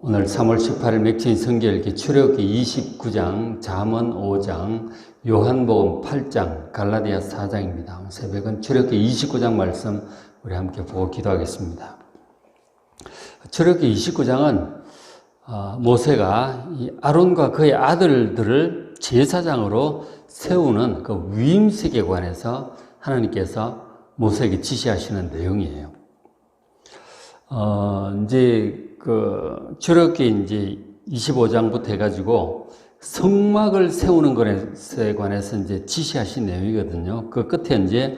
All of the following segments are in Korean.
오늘 3월 18일 맥주인 성경읽기 출애굽기 29장, 잠언 5장, 요한복음 8장, 갈라디아 4장입니다. 새벽은 출애굽기 29장 말씀 우리 함께 보고 기도하겠습니다. 출애굽기 29장은 모세가 이 아론과 그의 아들들을 제사장으로 세우는 그 위임식에 관해서 하나님께서 모세에게 지시하시는 내용이에요. 출애굽기 이제 25장부터 해가지고 성막을 세우는 것에 관해서 이제 지시하신 내용이거든요. 그 끝에 이제,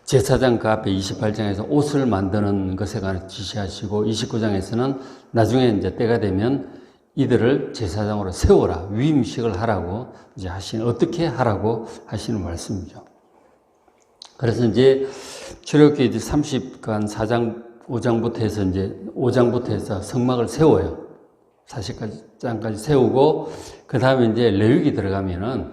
제사장 그 앞에 28장에서 옷을 만드는 것에 관해서 지시하시고, 29장에서는 나중에 이제 때가 되면 이들을 제사장으로 세워라, 위임식을 하라고 이제 어떻게 하라고 하시는 말씀이죠. 그래서 이제 출애굽기 이제 4장 5장부터 해서 이제 5장부터 해서 성막을 세워요. 40장까지 세우고, 그 다음에 이제 레위기 들어가면은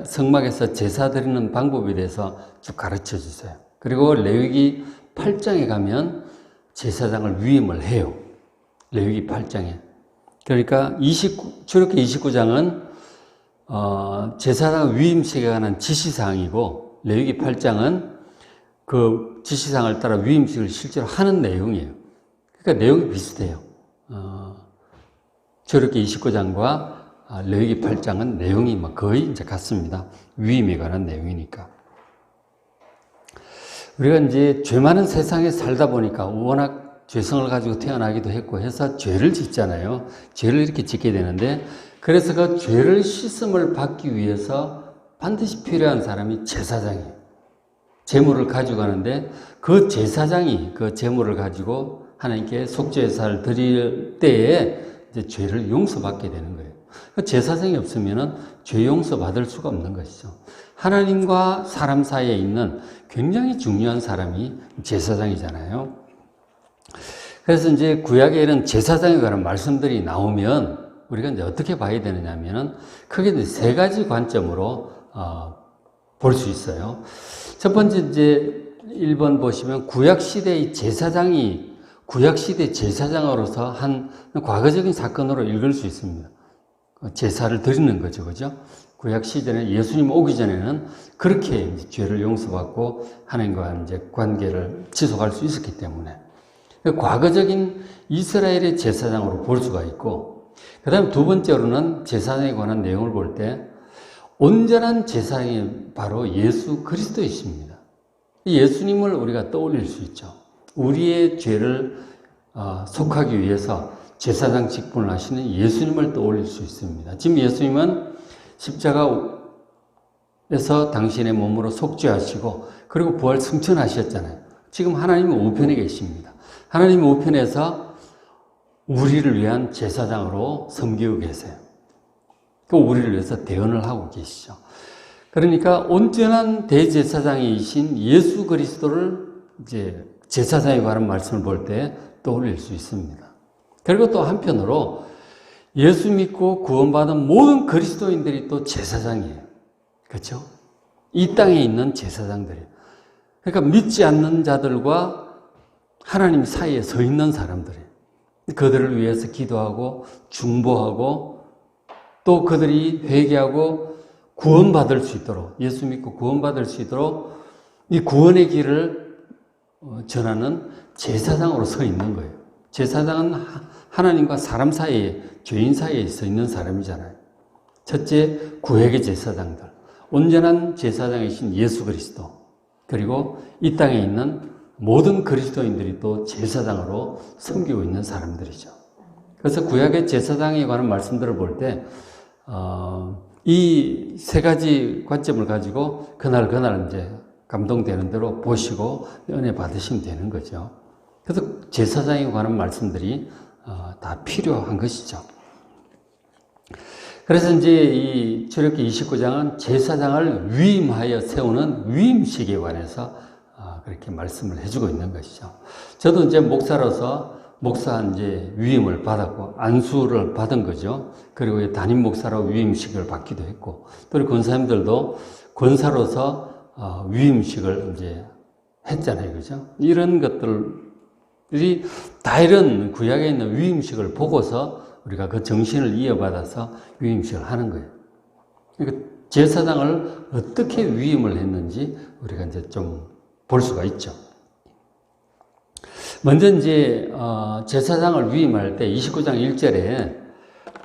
성막에서 제사 드리는 방법에 대해서 쭉 가르쳐 주세요. 그리고 레위기 8장에 가면 제사장을 위임을 해요. 레위기 8장에. 그러니까 출애굽기 29장은 제사장 위임식에 관한 지시사항이고, 레위기 8장은 그 지시사항을 따라 위임식을 실제로 하는 내용이에요. 그러니까 내용이 비슷해요. 출애굽기 29장과 레위기 8장은 내용이 거의 이제 같습니다. 위임에 관한 내용이니까. 우리가 이제 죄 많은 세상에 살다 보니까 워낙 죄성을 가지고 태어나기도 했고 해서 죄를 짓잖아요. 죄를 이렇게 짓게 되는데, 그래서 그 죄를 씻음을 받기 위해서 반드시 필요한 사람이 제사장이에요. 제물을 가져가는데 그 제사장이 그 제물을 가지고 하나님께 속죄제사를 드릴 때에 이제 죄를 용서받게 되는 거예요. 그 제사장이 없으면은 죄 용서받을 수가 없는 것이죠. 하나님과 사람 사이에 있는 굉장히 중요한 사람이 제사장이잖아요. 그래서 이제 구약에 이런 제사장에 관한 말씀들이 나오면 우리가 이제 어떻게 봐야 되느냐면은 크게 이제 세 가지 관점으로 볼 수 있어요. 첫 번째 이제 1번 보시면 구약시대의 제사장이 구약시대 제사장으로서 한 과거적인 사건으로 읽을 수 있습니다. 제사를 드리는 거죠. 그죠? 구약시대는 예수님 오기 전에는 그렇게 이제 죄를 용서받고 하나님과 이제 관계를 지속할 수 있었기 때문에. 과거적인 이스라엘의 제사장으로 볼 수가 있고, 그 다음 두 번째로는 제사장에 관한 내용을 볼 때 온전한 제사장이 바로 예수 그리스도이십니다. 예수님을 우리가 떠올릴 수 있죠. 우리의 죄를 속하기 위해서 제사장 직분을 하시는 예수님을 떠올릴 수 있습니다. 지금 예수님은 십자가에서 당신의 몸으로 속죄하시고 그리고 부활 승천하셨잖아요. 지금 하나님의 우편에 계십니다. 하나님의 우편에서 우리를 위한 제사장으로 섬기고 계세요. 우리를 위해서 대언을 하고 계시죠. 그러니까 온전한 대제사장이신 예수 그리스도를 이제 제사장에 관한 말씀을 볼 때 떠올릴 수 있습니다. 그리고 또 한편으로 예수 믿고 구원받은 모든 그리스도인들이 또 제사장이에요. 그렇죠? 이 땅에 있는 제사장들이에요. 그러니까 믿지 않는 자들과 하나님 사이에 서 있는 사람들이에요. 그들을 위해서 기도하고 중보하고 또 그들이 회개하고 구원받을 수 있도록, 예수 믿고 구원받을 수 있도록 이 구원의 길을 전하는 제사장으로 서 있는 거예요. 제사장은 하나님과 사람 사이에, 죄인 사이에 서 있는 사람이잖아요. 첫째, 구약의 제사장들, 온전한 제사장이신 예수 그리스도, 그리고 이 땅에 있는 모든 그리스도인들이 또 제사장으로 섬기고 있는 사람들이죠. 그래서 구약의 제사장에 관한 말씀들을 볼 때 이 세 가지 관점을 가지고 그날 이제 감동되는 대로 보시고 은혜 받으시면 되는 거죠. 그래서 제사장에 관한 말씀들이 다 필요한 것이죠. 그래서 이제 이 출애굽기 29장은 제사장을 위임하여 세우는 위임식에 관해서 그렇게 말씀을 해주고 있는 것이죠. 저도 이제 목사로서 목사 이제 위임을 받았고 안수를 받은 거죠. 그리고 담임 목사로 위임식을 받기도 했고, 또 권사님들도 권사로서 위임식을 이제 했잖아요, 그죠? 이런 것들에 다 이런 구약에 있는 위임식을 보고서 우리가 그 정신을 이어받아서 위임식을 하는 거예요. 그러니까 제사장을 어떻게 위임을 했는지 우리가 이제 좀 볼 수가 있죠. 먼저 이제 제사장을 위임할 때 29장 1절에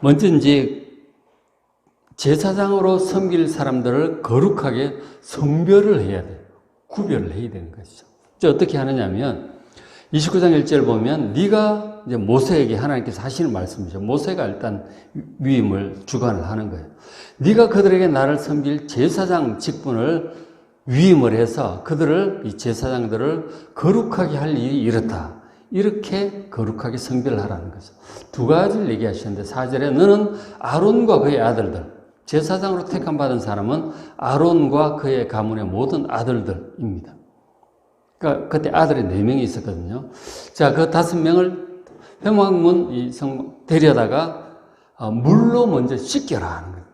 먼저 이제 제사장으로 섬길 사람들을 거룩하게 성별을 해야 돼요. 구별을 해야 되는 것이죠. 어떻게 하느냐면 29장 1절 보면 네가 이제 모세에게 하나님께서 하시는 말씀이죠. 모세가 일단 위임을 주관을 하는 거예요. 네가 그들에게 나를 섬길 제사장 직분을 위임을 해서 그들을, 이 제사장들을 거룩하게 할 일이 이렇다. 이렇게 거룩하게 성별을 하라는 거죠. 두 가지를 얘기하시는데 4절에 너는 아론과 그의 아들들, 제사장으로 택함받은 사람은 아론과 그의 가문의 모든 아들들입니다. 그러니까 그때 아들이 4명이 있었거든요. 자, 그 5명을 회막문 이 성 데려다가 물로 먼저 씻겨라 하는 거예요.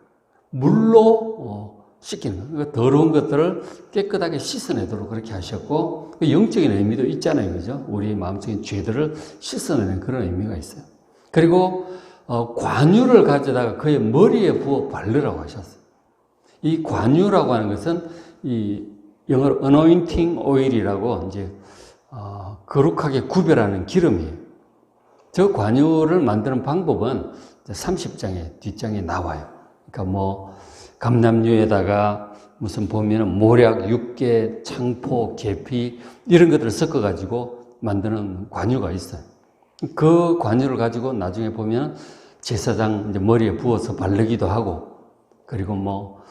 물로 씻기는 거예요. 그러니까 더러운 것들을 깨끗하게 씻어내도록 그렇게 하셨고, 영적인 의미도 있잖아요. 그죠? 우리의 마음속인 죄들을 씻어내는 그런 의미가 있어요. 그리고 관유를 가져다가 그의 머리에 부어 바르라고 하셨어요. 이 관유라고 하는 것은 이 영어로 anointing oil이라고 이제 거룩하게 구별하는 기름이에요. 저 관유를 만드는 방법은 30장의 뒷장에 나와요. 그러니까 뭐 감람류에다가 무슨 보면은 모략, 육개, 창포, 계피 이런 것들을 섞어 가지고 만드는 관유가 있어요. 그 관유를 가지고 나중에 보면 제사장 이제 머리에 부어서 바르기도 하고, 그리고 뭐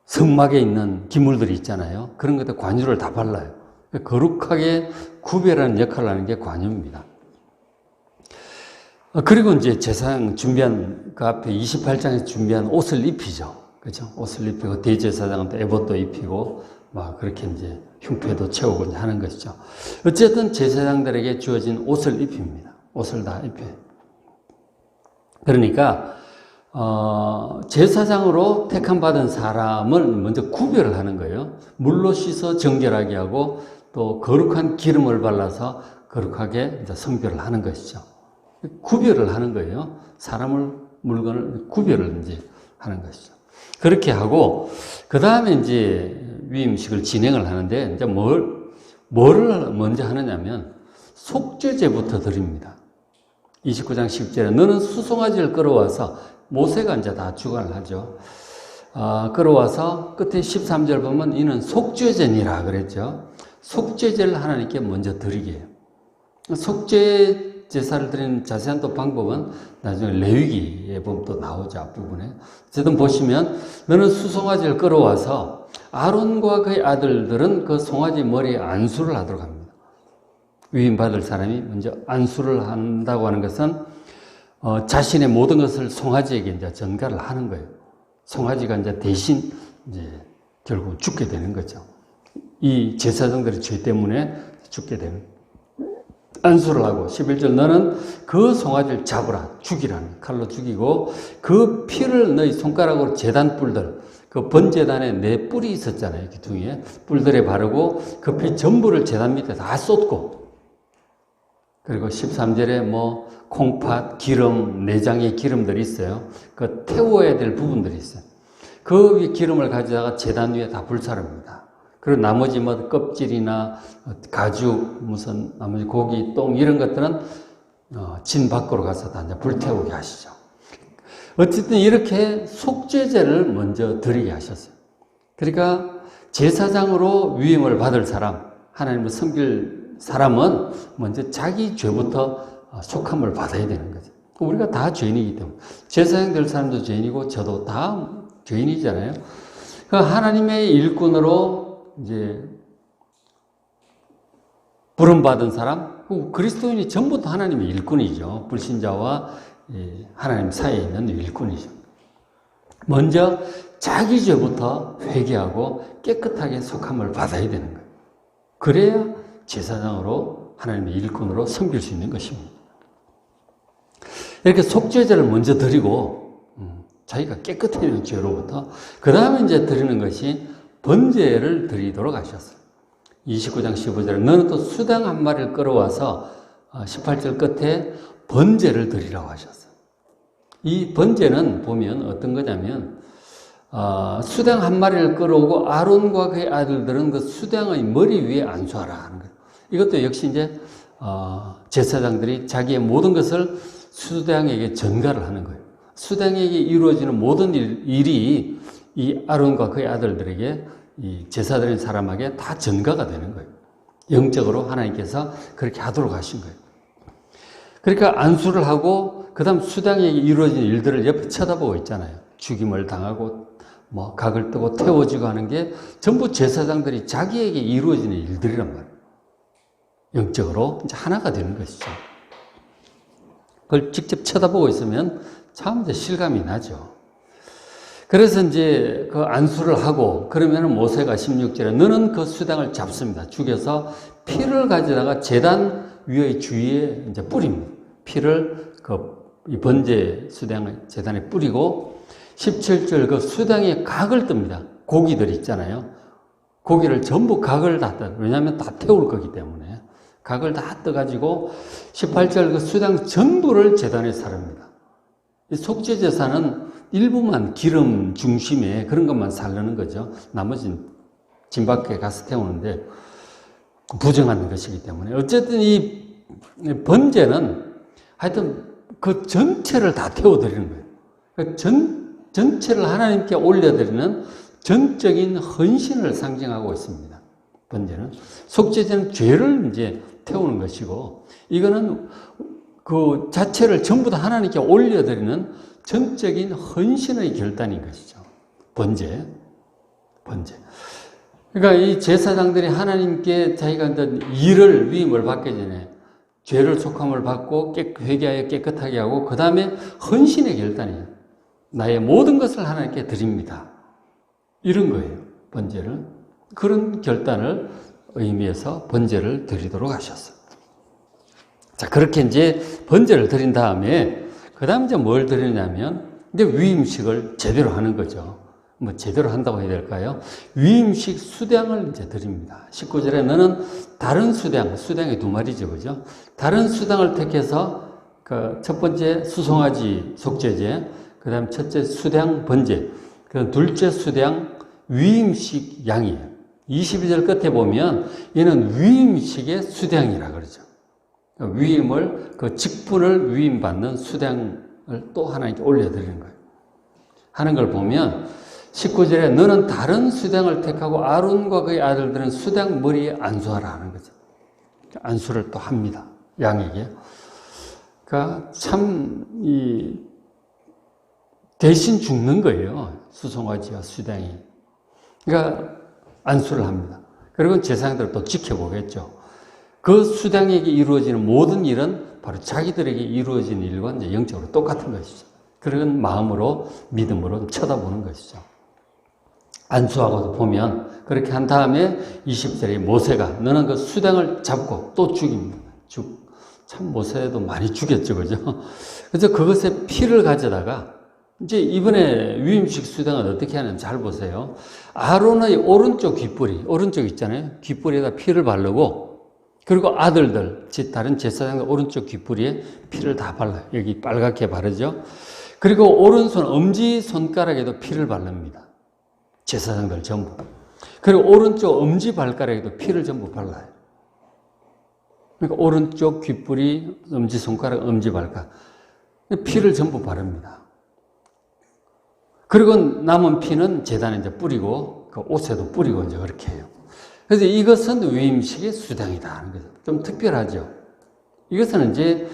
성막에 있는 기물들이 있잖아요. 그런 것들 관유를 다 발라요. 거룩하게 구별하는 역할을 하는 게 관유입니다. 그리고 이제 제사장 준비한 그 앞에 28장에서 준비한 옷을 입히죠. 그죠? 옷을 입히고 대제사장은 또 에봇도 입히고 막 그렇게 이제 흉패도 채우고 이제 하는 것이죠. 어쨌든 제사장들에게 주어진 옷을 입힙니다. 옷을 다 입혀요. 그러니까 제사장으로 택함받은 사람을 먼저 구별을 하는 거예요. 물로 씻어 정결하게 하고 또 거룩한 기름을 발라서 거룩하게 이제 성별을 하는 것이죠. 구별을 하는 거예요. 사람을, 물건을 구별을 이제 하는 것이죠. 그렇게 하고, 그 다음에 이제 위임식을 진행을 하는데, 이제 뭐를 먼저 하느냐면, 속죄제부터 드립니다. 29장 10절에 너는 수송아지를 끌어와서, 모세가 이제 다 주관을 하죠. 끌어와서 끝에 13절 보면 이는 속죄제니라 그랬죠. 속죄제를 하나님께 먼저 드리게 해요. 속죄 제사를 드리는 자세한 또 방법은 나중에 레위기에 보면 또 나오죠. 앞부분에. 어쨌든 보시면 너는 수송아지를 끌어와서 아론과 그의 아들들은 그 송아지 머리에 안수를 하도록 합니다. 위임받을 사람이 먼저 안수를 한다고 하는 것은 자신의 모든 것을 송아지에게 이제 전가를 하는 거예요. 송아지가 이제 대신 이제 결국 죽게 되는 거죠. 이 제사장들의 죄 때문에 죽게 되는 거예요. 안수를 하고 11절 너는 그 송아지를 잡으라 죽이라는 칼로 죽이고 그 피를 너희 손가락으로 제단 뿔들 그 번제단에 4뿔이 있었잖아요. 기둥에 뿔들에 바르고 그 피 전부를 제단 밑에 다 쏟고 그리고 13절에 뭐 콩팥, 기름, 내장의 기름들이 있어요. 그 태워야 될 부분들이 있어요. 그 위에 기름을 가져다가 제단 위에 다 불사릅니다. 그리고 나머지 뭐 껍질이나 가죽, 무슨 나머지 고기, 똥 이런 것들은 진 밖으로 가서 다 이제 불태우게 하시죠. 어쨌든 이렇게 속죄제를 먼저 드리게 하셨어요. 그러니까 제사장으로 위임을 받을 사람, 하나님을 섬길 사람은 먼저 자기 죄부터 속함을 받아야 되는 거죠. 우리가 다 죄인이기 때문에 제사장 될 사람도 죄인이고 저도 다 죄인이잖아요. 그러니까 하나님의 일꾼으로 이제 부름받은 사람, 그리스도인이 전부 다 하나님의 일꾼이죠. 불신자와 하나님 사이에 있는 일꾼이죠. 먼저 자기 죄부터 회개하고 깨끗하게 속함을 받아야 되는 거예요. 그래야 제사장으로 하나님의 일꾼으로 섬길 수 있는 것입니다. 이렇게 속죄제를 먼저 드리고 자기가 깨끗해지는 죄로부터 그 다음에 이제 드리는 것이 번제를 드리도록 하셨어요. 29장 15절에 너는 또 수당 한 마리를 끌어와서 18절 끝에 번제를 드리라고 하셨어요. 이 번제는 보면 어떤 거냐면 수당 한 마리를 끌어오고 아론과 그의 아들들은 그 수당의 머리 위에 안수하라 하는 거예요. 이것도 역시 이제 제사장들이 자기의 모든 것을 수당에게 전가를 하는 거예요. 수당에게 이루어지는 모든 일이 이 아론과 그의 아들들에게 이 제사드린 사람에게 다 전가가 되는 거예요. 영적으로 하나님께서 그렇게 하도록 하신 거예요. 그러니까 안수를 하고 그 다음 수당에게 이루어진 일들을 옆에 쳐다보고 있잖아요. 죽임을 당하고 각을 뜨고 태워지고 하는 게 전부 제사장들이 자기에게 이루어지는 일들이란 말이에요. 영적으로 이제 하나가 되는 것이죠. 그걸 직접 쳐다보고 있으면 참 이제 실감이 나죠. 그래서 이제 그 안수를 하고 그러면은 모세가 16절에 너는 그 수당을 잡습니다. 죽여서 피를 가져다가 제단 위의 주위에 이제 뿌립니다. 피를 이 번제 수당 제단에 뿌리고 17절 그 수당에 각을 뜹니다. 고기들 있잖아요. 고기를 전부 각을 다 떠. 왜냐하면 다 태울 거기 때문에. 각을 다 떠가지고 18절 그 수당 전부를 제단에 사릅니다. 이 속죄 제사는 일부만 기름 중심에 그런 것만 살르는 거죠. 나머지는 진 밖에 가서 태우는데 부정한 것이기 때문에. 어쨌든 이 번제는 하여튼 그 전체를 다 태워드리는 거예요. 그 전체를 하나님께 올려드리는 전적인 헌신을 상징하고 있습니다. 번제는. 속죄제는 죄를 이제 태우는 것이고, 이거는 그 자체를 전부 다 하나님께 올려드리는 전적인 헌신의 결단인 것이죠. 번제. 그러니까 이 제사장들이 하나님께 자기가 일을 위임을 받기 전에 죄를 속함을 받고 회개하여 깨끗하게 하고 그 다음에 헌신의 결단이에요. 나의 모든 것을 하나님께 드립니다. 이런 거예요. 번제를. 그런 결단을 의미해서 번제를 드리도록 하셨어요. 자, 그렇게 이제 번제를 드린 다음에 그 다음 이제 뭘 드리냐면 이제 위임식을 제대로 하는 거죠. 제대로 한다고 해야 될까요? 위임식 수당을 이제 드립니다. 19절에 너는 다른 수당이 두 마리죠, 그죠? 다른 수당을 택해서 그 첫 번째 수송아지 속죄제, 그 다음 첫째 수당 번제, 그 둘째 수당 위임식 양이에요. 22절 끝에 보면 얘는 위임식의 수당이라 그러죠. 위임을, 그 직분을 위임받는 수당을 또 하나님께 올려드리는 거예요. 하는 걸 보면 19절에 너는 다른 수당을 택하고 아론과 그의 아들들은 수당 머리에 안수하라 하는 거죠. 안수를 또 합니다. 양에게. 그러니까 참 대신 죽는 거예요. 수송아지와 수당이. 그러니까 안수를 합니다. 그리고 제사장들을 또 지켜보겠죠. 그 수당에게 이루어지는 모든 일은 바로 자기들에게 이루어지는 일과 이제 영적으로 똑같은 것이죠. 그런 마음으로, 믿음으로 쳐다보는 것이죠. 안수하고도 보면 그렇게 한 다음에 20절에 모세가 너는 그 수당을 잡고 또 죽입니다. 참 모세도 많이 죽였죠, 그죠? 그래서 그것에 피를 가져다가 이제 이번에 위임식 수당은 어떻게 하냐면 잘 보세요. 아론의 오른쪽 귓불이, 오른쪽 있잖아요. 귓불에다 피를 바르고 그리고 아들들, 다른 제사장들 오른쪽 귓불에 피를 다 발라요. 여기 빨갛게 바르죠. 그리고 오른손 엄지손가락에도 피를 바릅니다. 제사장들 전부. 그리고 오른쪽 엄지발가락에도 피를 전부 발라요. 그러니까 오른쪽 귓불이 엄지손가락, 엄지발가락. 피를 전부 바릅니다. 그리고 남은 피는 제단에 이제 뿌리고, 그 옷에도 뿌리고 이제 그렇게 해요. 그래서 이것은 위임식의 수당이다 하는 거죠. 좀 특별하죠. 이것은 이제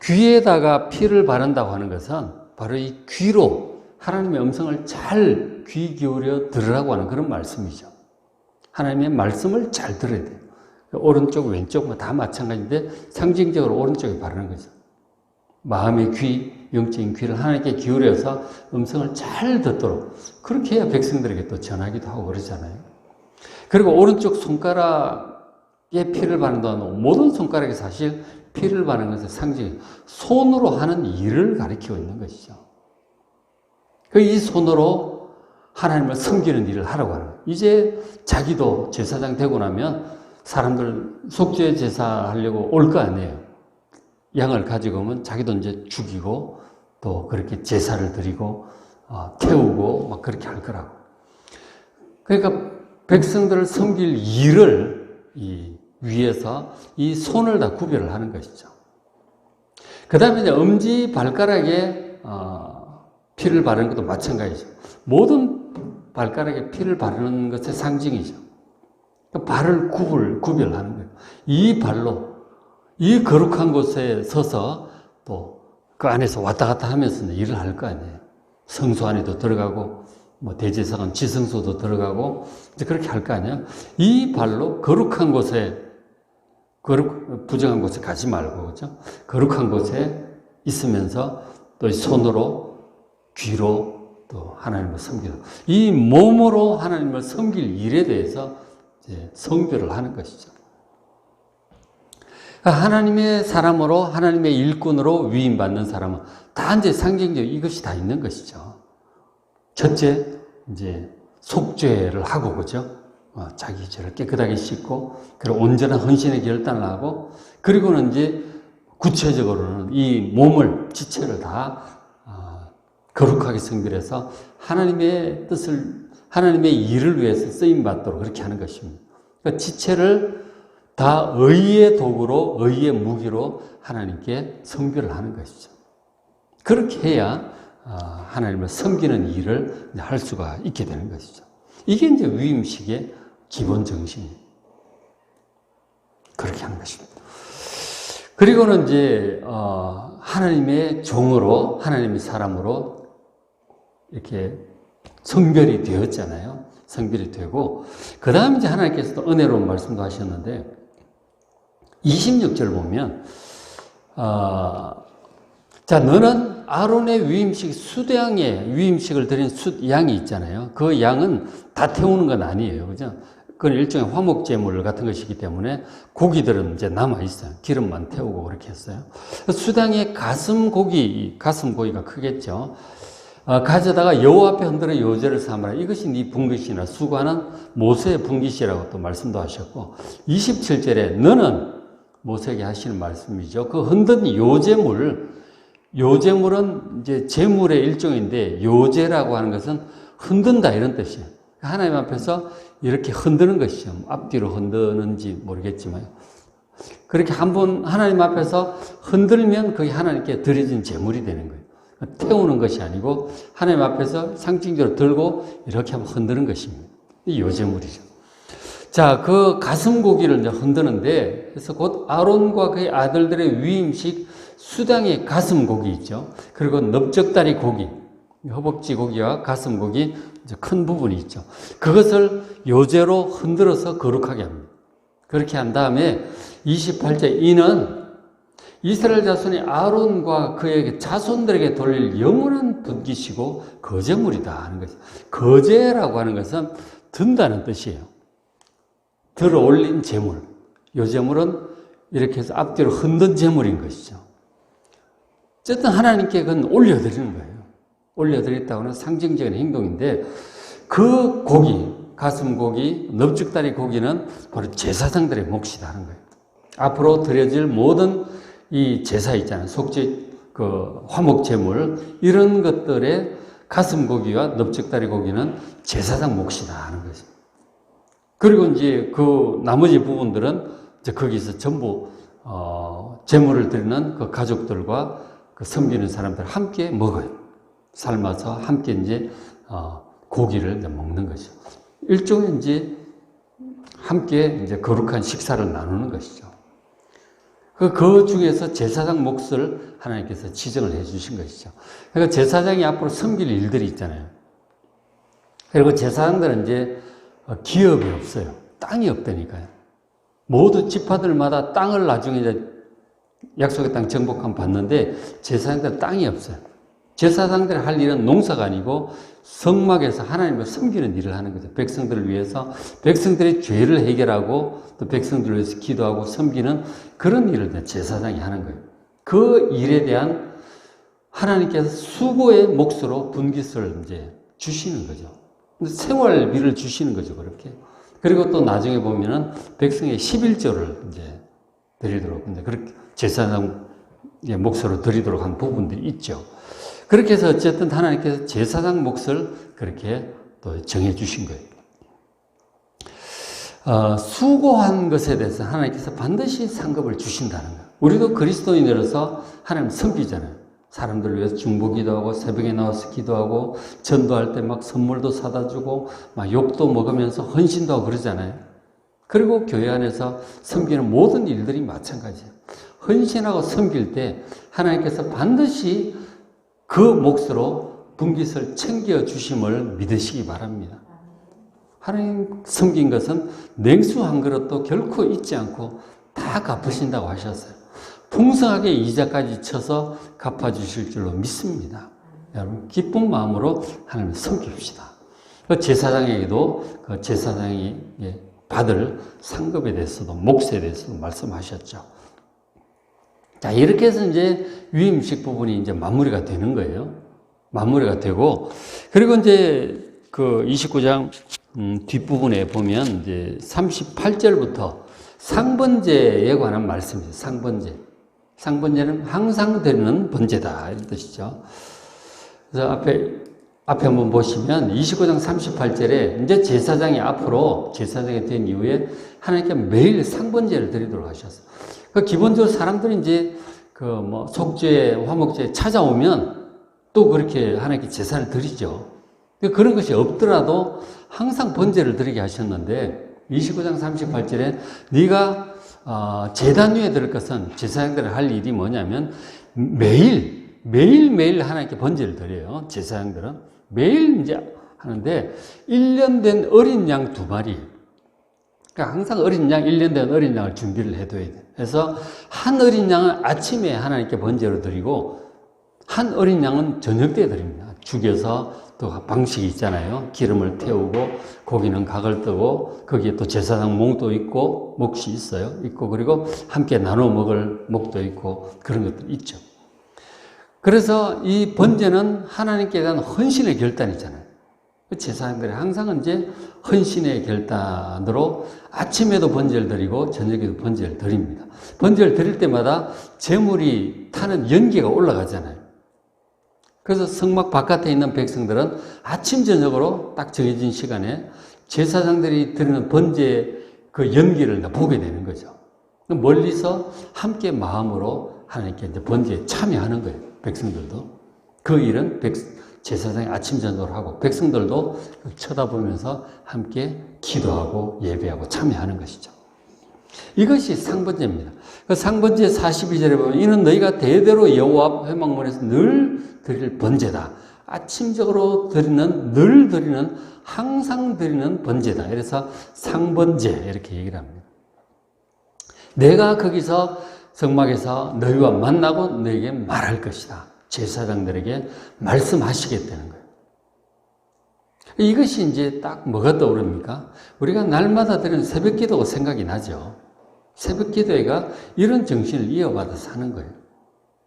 귀에다가 피를 바른다고 하는 것은 바로 이 귀로 하나님의 음성을 잘 귀 기울여 들으라고 하는 그런 말씀이죠. 하나님의 말씀을 잘 들어야 돼요. 오른쪽, 왼쪽 다 마찬가지인데 상징적으로 오른쪽에 바르는 거죠. 마음의 귀, 영적인 귀를 하나님께 기울여서 음성을 잘 듣도록 그렇게 해야 백성들에게 또 전하기도 하고 그러잖아요. 그리고 오른쪽 손가락에 피를 바른다는 모든 손가락에 사실 피를 바르는 것은 상징이 손으로 하는 일을 가리키고 있는 것이죠. 이 손으로 하나님을 섬기는 일을 하라고 하는 거예요. 이제 자기도 제사장 되고 나면 사람들 속죄 제사 하려고 올 거 아니에요. 양을 가지고 오면 자기도 이제 죽이고 또 그렇게 제사를 드리고 태우고 막 그렇게 할 거라고. 그러니까 백성들을 섬길 일을 위해서 이 손을 다 구별을 하는 것이죠. 그 다음에 이제 엄지 발가락에 피를 바르는 것도 마찬가지죠. 모든 발가락에 피를 바르는 것의 상징이죠. 발을 구별하는 거예요. 이 발로 이 거룩한 곳에 서서 또 그 안에서 왔다 갔다 하면서 일을 할 거 아니에요. 성소 안에도 들어가고 뭐 대제사관 지성소도 들어가고 이제 그렇게 할 거 아니에요. 이 발로 거룩한 곳에 부정한 곳에 가지 말고 그죠? 거룩한 곳에 있으면서 또 손으로 귀로 또 하나님을 섬기고 이 몸으로 하나님을 섬길 일에 대해서 이제 성별을 하는 것이죠. 하나님의 사람으로 하나님의 일꾼으로 위임받는 사람은 다 이제 상징적으로 이것이 다 있는 것이죠. 첫째 이제 속죄를 하고 그죠? 자기 죄를 깨끗하게 씻고 그리고 온전한 헌신의 결단을 하고 그리고는 이제 구체적으로는 이 몸을 지체를 다 거룩하게 성별해서 하나님의 뜻을 하나님의 일을 위해서 쓰임 받도록 그렇게 하는 것입니다. 그러니까 지체를 다 의의 도구로 의의 무기로 하나님께 성별을 하는 것이죠. 그렇게 해야 하나님을 섬기는 일을 할 수가 있게 되는 것이죠. 이게 이제 위임식의 기본 정신이에요. 그렇게 하는 것입니다. 그리고는 이제 하나님의 종으로 하나님의 사람으로 이렇게 성별이 되었잖아요. 성별이 되고 그 다음 이제 하나님께서도 은혜로운 말씀도 하셨는데 26절 보면 자 너는 아론의 위임식 수양의 위임식을 드린 양이 있잖아요. 그 양은 다 태우는 건 아니에요. 그죠? 그건 일종의 화목제물 같은 것이기 때문에 고기들은 이제 남아있어요. 기름만 태우고 그렇게 했어요. 수양의 가슴고기가 크겠죠. 가져다가 여호와 앞에 흔들어 요제를 삼으라. 이것이 네 분깃이나 수고하는 모세의 분깃이라고 또 말씀도 하셨고 27절에 너는 모세에게 하시는 말씀이죠. 그 흔든 요제물은 이제 제물의 일종인데 요제라고 하는 것은 흔든다 이런 뜻이에요. 하나님 앞에서 이렇게 흔드는 것이죠. 앞뒤로 흔드는지 모르겠지만 그렇게 한번 하나님 앞에서 흔들면 그게 하나님께 드려진 제물이 되는 거예요. 태우는 것이 아니고 하나님 앞에서 상징적으로 들고 이렇게 한번 흔드는 것입니다. 이 요제물이죠. 자, 그 가슴 고기를 이제 흔드는데 그래서 곧 아론과 그의 아들들의 위임식 수당의 가슴 고기 있죠. 그리고 넓적다리 고기, 허벅지 고기와 가슴 고기 이제 큰 부분이 있죠. 그것을 요제로 흔들어서 거룩하게 합니다. 그렇게 한 다음에 28절 이는 이스라엘 자손이 아론과 그의 자손들에게 돌릴 영원한 분깃이고 거제물이다 하는 것이죠. 거제라고 하는 것은 든다는 뜻이에요. 들어 올린 제물. 요 제물은 이렇게 해서 앞뒤로 흔든 제물인 것이죠. 어쨌든 하나님께 그건 올려드리는 거예요. 올려드렸다고 하는 상징적인 행동인데 그 고기, 가슴 고기, 넓적다리 고기는 바로 제사장들의 몫이다 하는 거예요. 앞으로 드려질 모든 이 제사 있잖아요. 화목 제물 이런 것들의 가슴 고기와 넓적다리 고기는 제사장 몫이다 하는 거죠. 그리고 이제 그 나머지 부분들은 이제 거기서 전부 제물을 드리는 그 가족들과 그 섬기는 사람들 함께 먹어요. 삶아서 함께 이제 고기를 이제 먹는 거죠. 일종의 이제 함께 이제 거룩한 식사를 나누는 것이죠. 그 중에서 제사장 몫을 하나님께서 지정을 해 주신 것이죠. 그러니까 제사장이 앞으로 섬길 일들이 있잖아요. 그리고 제사장들은 이제 기업이 없어요. 땅이 없다니까요. 모두 지파들마다 땅을 나중에 이제 약속의 땅 정복함 받는데 제사장들은 땅이 없어요. 제사장들이 할 일은 농사가 아니고 성막에서 하나님을 섬기는 일을 하는 거죠. 백성들을 위해서 백성들의 죄를 해결하고 또 백성들을 위해서 기도하고 섬기는 그런 일을 제사장이 하는 거예요. 그 일에 대한 하나님께서 수고의 몫으로 분깃을 이제 주시는 거죠. 생활비를 주시는 거죠, 그렇게. 그리고 또 나중에 보면은 백성의 11조를 이제 드리도록 이제 그렇게 제사장 몫으로 드리도록 한 부분들이 있죠. 그렇게 해서 어쨌든 하나님께서 제사장 몫을 그렇게 또 정해 주신 거예요. 수고한 것에 대해서 하나님께서 반드시 상급을 주신다는 거예요. 우리도 그리스도인으로서 하나님 섬기잖아요. 사람들을 위해서 중보기도 하고 새벽에 나와서 기도하고 전도할 때 막 선물도 사다 주고 막 욕도 먹으면서 헌신도 하고 그러잖아요. 그리고 교회 안에서 섬기는 모든 일들이 마찬가지예요. 헌신하고 섬길 때 하나님께서 반드시 그 몫으로 분깃을 챙겨 주심을 믿으시기 바랍니다. 하나님 섬긴 것은 냉수 한 그릇도 결코 잊지 않고 다 갚으신다고 하셨어요. 풍성하게 이자까지 쳐서 갚아주실 줄로 믿습니다. 여러분 기쁜 마음으로 하나님을 섬깁시다. 그 제사장에게도 그 제사장이 받을 상급에 대해서도 몫에 대해서도 말씀하셨죠. 자, 이렇게 해서 이제 위임식 부분이 이제 마무리가 되는 거예요. 마무리가 되고, 그리고 이제 그 29장 뒷부분에 보면 이제 38절부터 상번제에 관한 말씀이에요. 상번제. 상번제는 항상 드리는 번제다. 이런 뜻이죠. 그래서 앞에 한번 보시면 29장 38절에 이제 제사장이 앞으로 제사장이 된 이후에 하나님께 매일 상번제를 드리도록 하셨어요. 그 기본적으로 사람들이 이제 그 뭐 속죄, 화목제 찾아오면 또 그렇게 하나님께 제사를 드리죠. 그런 것이 없더라도 항상 번제를 드리게 하셨는데 29장 38절에 네가 제단 위에 들 것은 제사장들이 할 일이 뭐냐면 매일매일 하나님께 번제를 드려요. 제사장들은 매일 이제 하는데 1년 된 어린 양 2마리, 그러니까 항상 어린 양, 1년 된 어린 양을 준비를 해둬야 돼요. 그래서 한 어린 양은 아침에 하나님께 번제로 드리고 한 어린 양은 저녁 때 드립니다. 죽여서 또 방식이 있잖아요. 기름을 태우고 고기는 각을 뜨고 거기에 또 제사장 몽도 있고 몫이 있어요. 있고 그리고 함께 나눠 먹을 몫도 있고 그런 것들이 있죠. 그래서 이 번제는 하나님께 대한 헌신의 결단이잖아요. 제사장들이 항상 이제 헌신의 결단으로 아침에도 번제를 드리고 저녁에도 번제를 드립니다. 번제를 드릴 때마다 제물이 타는 연기가 올라가잖아요. 그래서 성막 바깥에 있는 백성들은 아침 저녁으로 딱 정해진 시간에 제사장들이 드리는 번제 그 연기를 보게 되는 거죠. 멀리서 함께 마음으로 하나님께 이제 번제에 참여하는 거예요. 백성들도. 그 일은 제사장이 아침 저녁으로 하고 백성들도 쳐다보면서 함께 기도하고 예배하고 참여하는 것이죠. 이것이 상번제입니다. 그 상번제 42절에 보면 이는 너희가 대대로 여호와 앞 회막문에서 늘 드릴 번제다. 아침적으로 드리는, 늘 드리는, 항상 드리는 번제다. 그래서 상번제 이렇게 얘기를 합니다. 내가 거기서 성막에서 너희와 만나고 너희에게 말할 것이다. 제사장들에게 말씀하시겠다는 거예요. 이것이 이제 딱 뭐가 떠오릅니까? 우리가 날마다 드리는 새벽 기도가 생각이 나죠. 새벽 기도회가 이런 정신을 이어받아서 하는 거예요.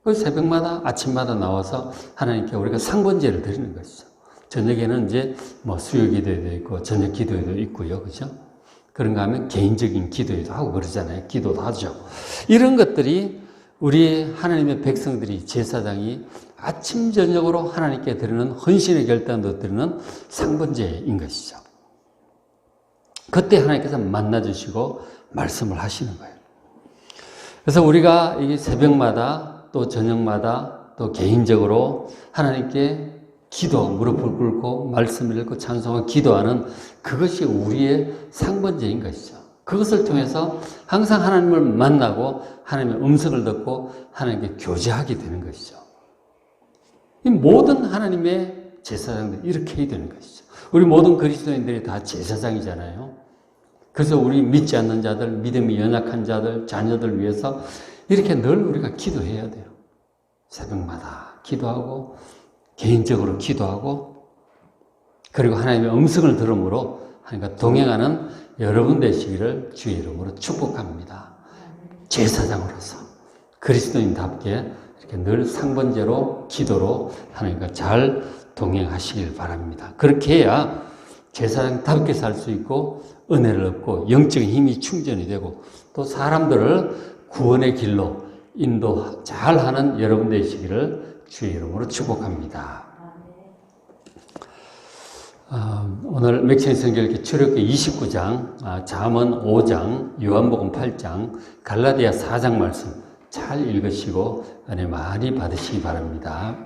그 새벽마다, 아침마다 나와서 하나님께 우리가 상번제를 드리는 것이죠. 저녁에는 이제 뭐 수요 기도회도 있고, 저녁 기도회도 있고요. 그죠? 그런가 하면 개인적인 기도회도 하고 그러잖아요. 기도도 하죠. 이런 것들이 우리 하나님의 백성들이 제사장이 아침, 저녁으로 하나님께 드리는 헌신의 결단도 드리는 상번제인 것이죠. 그때 하나님께서 만나주시고 말씀을 하시는 거예요. 그래서 우리가 이 새벽마다 또 저녁마다 또 개인적으로 하나님께 기도, 무릎을 꿇고 말씀을 읽고 찬송하고 기도하는 그것이 우리의 상번제인 것이죠. 그것을 통해서 항상 하나님을 만나고 하나님의 음성을 듣고 하나님께 교제하게 되는 것이죠. 이 모든 하나님의 제사장들이 이렇게 해야 되는 것이죠. 우리 모든 그리스도인들이 다 제사장이잖아요. 그래서 우리 믿지 않는 자들, 믿음이 연약한 자들, 자녀들 위해서 이렇게 늘 우리가 기도해야 돼요. 새벽마다 기도하고 개인적으로 기도하고 그리고 하나님의 음성을 들음으로 하나님과 동행하는 여러분 되시기를 주의 이름으로 축복합니다. 제사장으로서 그리스도인답게 이렇게 늘 상번제로 기도로 하나님과 잘 동행하시길 바랍니다. 그렇게 해야 제사장답게 살 수 있고 은혜를 얻고 영적인 힘이 충전이 되고 또 사람들을 구원의 길로 인도 잘하는 여러분 되시기를 주의 이름으로 축복합니다. 오늘 맥시인 성경 출애굽기 29장, 잠언 5장, 요한복음 8장, 갈라디아 4장 말씀 잘 읽으시고 은혜 많이 받으시기 바랍니다.